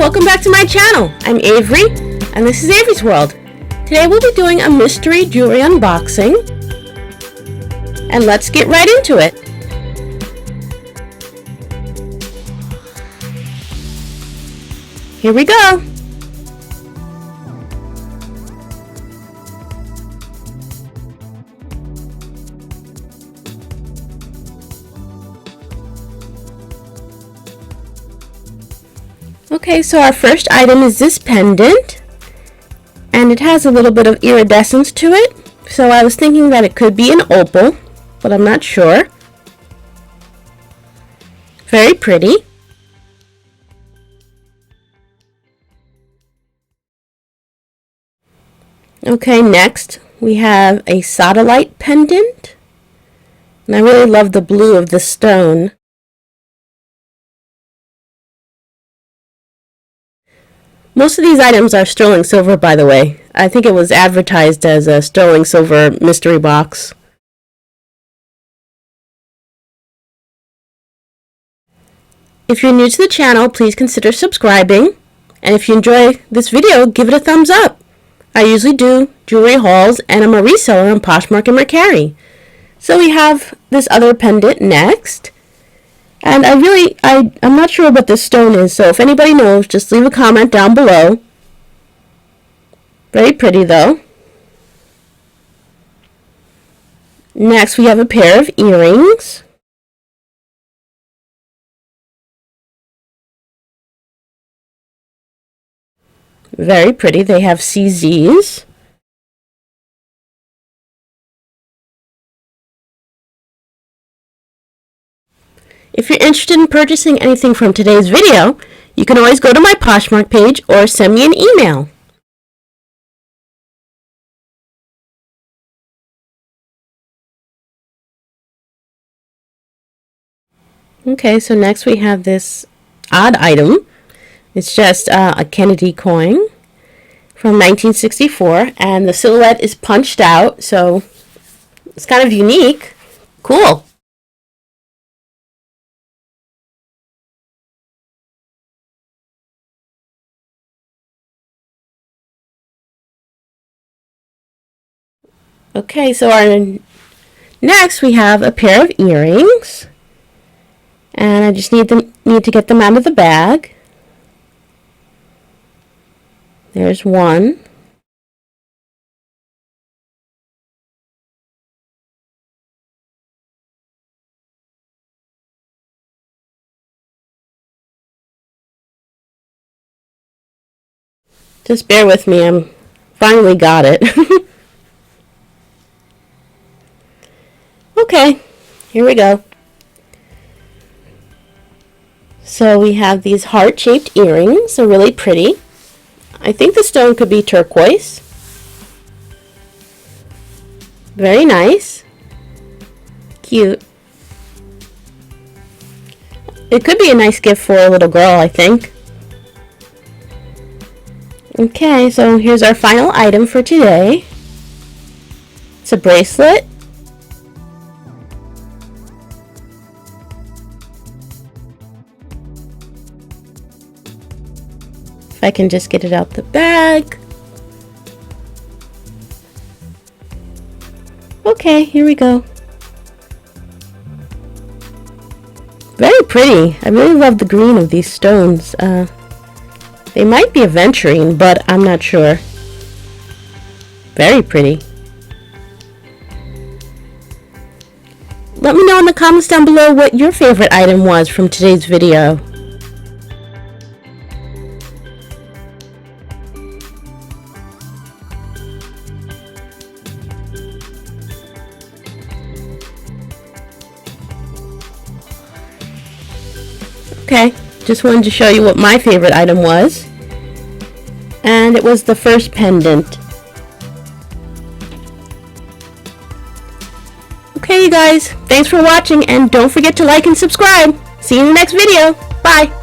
welcome back to my channel. I'm Avery, and this is Avery's World. Today we'll be doing a mystery jewelry unboxing, and let's get right into it. Here we go. Okay, so our first item is this pendant, and it has a little bit of iridescence to it, so I was thinking that it could be an opal, but I'm not sure. Very pretty. Okay, next we have a satellite pendant, and I really love the blue of the stone. Most of these items are sterling silver, by the way. I think it was advertised as a sterling silver mystery box. If you're new to the channel, please consider subscribing. And if you enjoy this video, give it a thumbs up. I usually do jewelry hauls, and I'm a reseller on Poshmark and Mercari. So we have this other pendant next. And I'm not sure what this stone is, so if anybody knows, just leave a comment down below. Very pretty though. Next we have a pair of earrings. Very pretty, they have CZs. If you're interested in purchasing anything from today's video, you can always go to my Poshmark page or send me an email. Okay, so next we have this odd item. It's just a Kennedy coin from 1964, and the silhouette is punched out, so it's kind of unique. Cool. Okay, so next we have a pair of earrings, and I just need to get them out of the bag. There's one. Just bear with me, I'm finally got it. Okay, here we go. So we have these heart-shaped earrings. They're really pretty. I think the stone could be turquoise. Very nice. Cute. It could be a nice gift for a little girl, I think. Okay, so here's our final item for today. It's a bracelet. If I can just get it out the bag. Okay, here we go. Very pretty. I really love the green of these stones. They might be aventurine, but I'm not sure. Very pretty. Let me know in the comments down below what your favorite item was from today's video. Okay, just wanted to show you what my favorite item was, and it was the first pendant. Okay, you guys, thanks for watching, and don't forget to like and subscribe. See you in the next video. Bye!